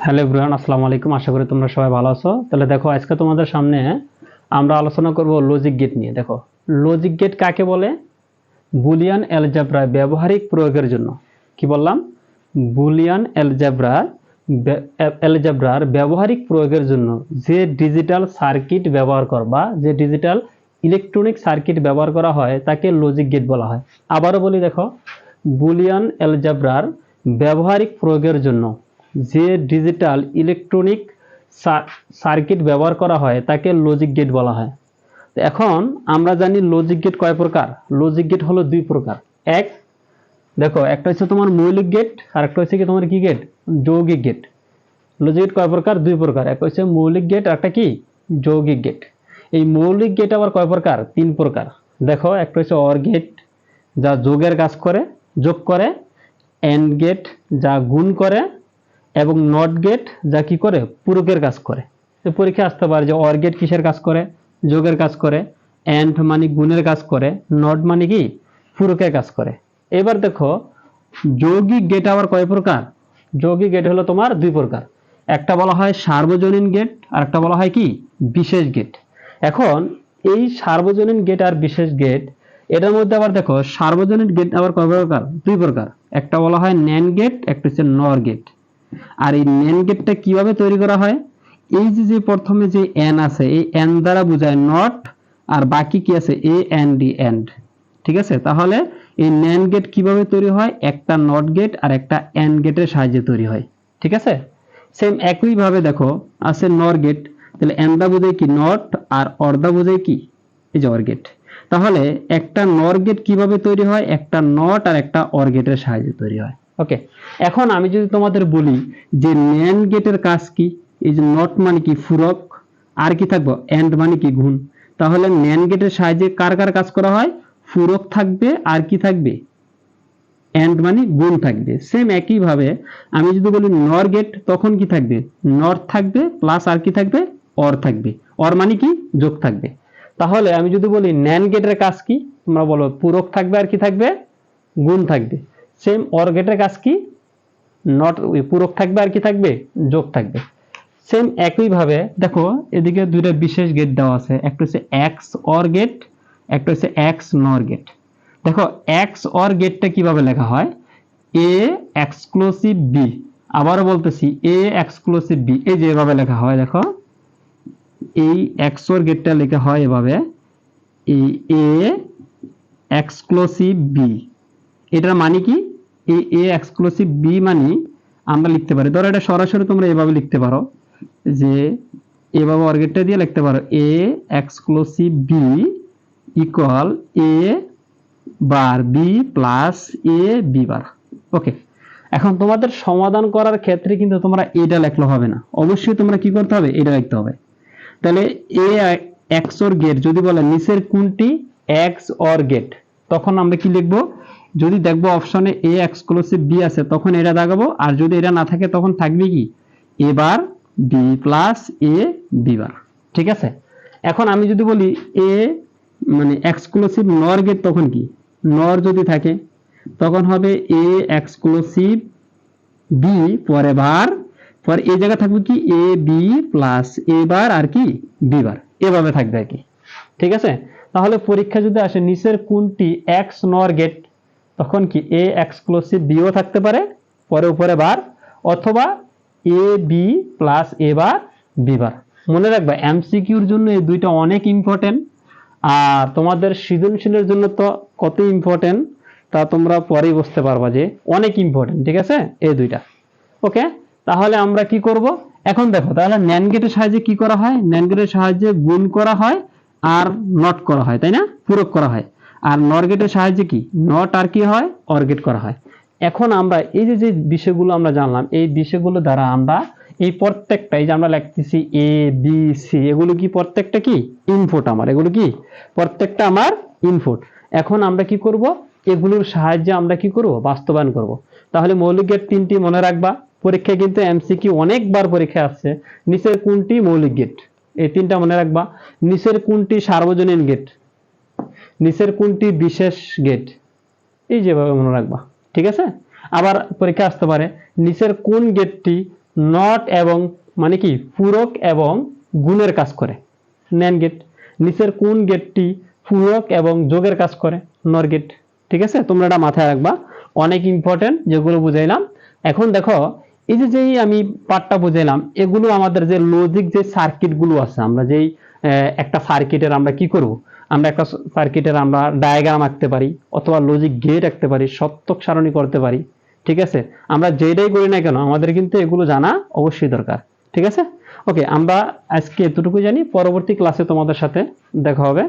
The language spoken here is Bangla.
হ্যালো এভরিওয়ান, আসসালামু আলাইকুম। আশা করি তোমরা সবাই ভালো আছো। তাহলে দেখো, আজকে তোমাদের সামনে আমরা আলোচনা করব লজিক গেট নিয়ে। দেখো, লজিক গেট কাকে বলে? বুলিয়ান অ্যালজেব্রায় ব্যবহারিক প্রয়োগের জন্য। কি বললাম? বুলিয়ান অ্যালজেব্রার ব্যবহারিক প্রয়োগের জন্য যে ডিজিটাল সার্কিট ব্যবহার বা যে ডিজিটাল ইলেকট্রনিক সার্কিট ব্যবহার করা হয় তাকে লজিক গেট বলা হয়। আবারও বলি, দেখো, বুলিয়ান অ্যালজেব্রার ব্যবহারিক প্রয়োগের জন্য যে ডিজিটাল ইলেকট্রনিক সার্কিট ব্যবহার করা হয় তাকে লজিক গেট বলা হয়। এখন আমরা জানি লজিক গেট কয় প্রকার। লজিক গেট হলো দুই প্রকার। এক, দেখো, একটা হচ্ছে তোমার মৌলিক গেট, আর একটা হচ্ছে কি তোমার কি গেট? যৌগিক গেট। লজিক গেট কয় প্রকার? দুই প্রকার। একটা হচ্ছে মৌলিক গেট, আর একটা কি যৌগিক গেট। এই মৌলিক গেট আবার কয় প্রকার? তিন প্রকার। দেখো, একটা হচ্ছে অর গেট, যা যোগের কাজ করে, যোগ করে। এন্ড গেট, যা গুণ করে। এবং নট গেট, যা কি করে? পূরকের কাজ করে। পরীক্ষা আসতে পারে যে অর গেট কিসের কাজ করে? যোগের কাজ করে। এন্ড মানে গুণের কাজ করে। নট মানে কি? পূরকের কাজ করে। এবার দেখো, যৌগিক গেট আবার কয় প্রকার? যৌগিক গেট হলো তোমার দুই প্রকার। একটা বলা হয় সার্বজনীন গেট, আর একটা বলা হয় কি? বিশেষ গেট। এখন এই সার্বজনীন গেট আর বিশেষ গেট, এটার মধ্যে আবার দেখো, সার্বজনীন গেট আবার কয় প্রকার? দুই প্রকার। একটা বলা হয় ন্যান্ড গেট, একটা হচ্ছে নর গেট। আর এই ন্যান্ড গেটটা কিভাবে তৈরি করা হয়? এই যে প্রথমে যে এন আছে, এই এন দ্বারা বোঝায় নট, আর বাকি কি আছে? A N D, AND. ঠিক আছে? তাহলে এই ন্যান্ড গেট কিভাবে তৈরি হয়? একটা নট গেট আর একটা এন্ড গেটের সাহায্যে তৈরি হয়। ঠিক আছে? সেম একইভাবে দেখো আছে নর গেট। তাহলে এন দা বোঝায় কি? নট, আর অর দা বোঝায় কি? এই যে অর গেট। তাহলে একটা নর গেট কিভাবে তৈরি হয়? একটা নট আর একটা অর গেটের সাহায্যে তৈরি হয়। ওকে, এখন আমি যদি তোমাদের বলি যে ন্যান্ড গেটের কাজ কি? এই যে নট মানে কি? পূরক। আর কি থাকবে? এন্ড মানে কি? গুণ। তাহলে ন্যান্ড গেটের সাহায্যে কার কার কাজ করা হয়? পূরক থাকবে, আর কি থাকবে? এন্ড মানে গুণ থাকবে। সেম একই ভাবে আমি যদি বলি নর গেট, তখন কি থাকবে? নট থাকবে প্লাস আর কি থাকবে? অর থাকবে। অর মানে কি? যোগ থাকবে। তাহলে আমি যদি বলি ন্যান্ড গেটের কাজ কি? তোমরা বলো পূরক থাকবে, আর কি থাকবে? গুণ থাকবে। সেম অর গেটের কাজ কি? নট পূরক থাকবে, আর কি থাকবে? যোগ থাকবে। সেম একই ভাবে দেখো, এদিকে দুইটা বিশেষ গেট দেওয়া আছে। একটা হচ্ছে এক্স অর গেট, একটা হচ্ছে এক্স নর গেট। দেখো, এক্স অর গেটটা কিভাবে লেখা হয়? A exclusive B. আবারও বলতেছি, এ এক্সক্লুসিভ বি। এই যে এভাবে লেখা হয়। দেখো, এই এক্স অর গেটটা লেখা হয় এভাবে, এই এ এক্সক্লুসিভ বি। এটার মানে কি? এই এ এক্সক্লুসিভ বি মানে আমরা লিখতে পারি, ধরো এটা সরাসরি তোমরা এভাবে লিখতে পারো, যে এভাবে অর গেটটা দিয়ে লিখতে পারো A exclusive B equal A bar B plus A B bar. Okay, এখন তোমাদের সমাধান করার ক্ষেত্রে কিন্তু তোমরা এটা লিখলে হবে না, অবশ্যই তোমরা কি করতে হবে? এটা লিখতে হবে। তাহলে এ এক্স অর গেট যদি বলে নিচের কোনটি এক্স অর গেট, তখন আমরা কি লিখবো? যদি দেখবো অপশনে এ এক্সক্লুসিভ বি আছে, তখন এটা দাগাবো। আর যদি এটা না থাকে, তখন থাকবে কি? এ bar B plus A B বার। ঠিক আছে? এখন আমি যদি বলি এ মানে এক্সক্লুসিভ নর গেট, তখন কি? নর যদি থাকে, তখন হবে এ এক্সক্লুসিভ বি পরে বার, পরে এই জায়গা থাকবে কি? A B plus A bar আর কি? B bar. এভাবে থাকবে আর কি। ঠিক আছে? তাহলে পরীক্ষা যদি আসে নিচের কোনটি এক্স নর গেট, তখন কি এ এক্সক্লুসিভ বিও থাকতে পারে পরে উপরে বার, অথবা A B plus A bar B বার। মনে রাখবা, এমসিকিউর জন্য এই দুইটা অনেক ইম্পর্টেন্ট। আর তোমাদের সৃজনশীলের জন্য তো কত ইম্পর্টেন্ট তা তোমরা পরেই বুঝতে পারবা যে অনেক ইম্পর্টেন্ট। ঠিক আছে? এই দুইটা। ওকে, তাহলে আমরা কি করব? এখন দেখো, তাহলে ন্যান্ড গেটের সাহায্যে কি করা হয়? ন্যান্ড গেটের সাহায্যে গুণ করা হয় আর নট করা হয়, তাই না? পূরক করা হয়। আর নর গেটের সাহায্যে কি? নট আর কি হয়? অর গেট করা হয়। এখন আমরা এই যে যে বিষয়গুলো আমরা জানলাম, এই বিষয়গুলো দ্বারা আমরা এই প্রত্যেকটা, এই যে আমরা লিখতেছি এ বি সি, এগুলো কি প্রত্যেকটা কি? ইনপুট আমার। এগুলো কি? প্রত্যেকটা আমার ইনপুট। এখন আমরা কি করব? এগুলোর সাহায্যে আমরা কি করব? বাস্তবায়ন করব। তাহলে মৌলিক গেট তিনটি মনে রাখবা। পরীক্ষায় কিন্তু এমসিকিউ অনেকবার পরীক্ষায় আসছে। নিচের কোনটি মৌলিক গেট? এই তিনটা মনে রাখবা। নিচের কোনটি সার্বজনীন গেট? নিচের কোনটি বিশেষ গেট? এই যেভাবে মনে রাখবা। ঠিক আছে? আবার পরীক্ষা আসতে পারে নিচের কোন গেটটি নট এবং মানে কি পূরক এবং গুণের কাজ করে, NAND গেট। নিচের কোন গেটটি পূরক এবং যোগের কাজ করে? NOR gate. ঠিক আছে, তোমরা এটা মাথায় রাখবা, অনেক ইম্পর্টেন্ট যেগুলো বুঝাইলাম। এখন দেখো এই যে যেই আমি পার্টটা বুঝাইলাম, এগুলো আমাদের যে লজিক যে সার্কিট গুলো আছে, আমরা যেই একটা সার্কিটের আমরা কি করব, আমরা একটা সার্কিটের আমরা ডায়াগ্রাম আঁকতে পারি, অথবা লজিক গেট আঁকতে পারি, সত্যক সারণী করতে পারি। ঠিক আছে, আমরা যেটাই করি না কেন আমাদের কিন্তু এগুলো জানা অবশ্যই দরকার। ঠিক আছে, ওকে, আমরা আজকে এতটুকু জানি, পরবর্তী ক্লাসে তোমাদের সাথে দেখা হবে।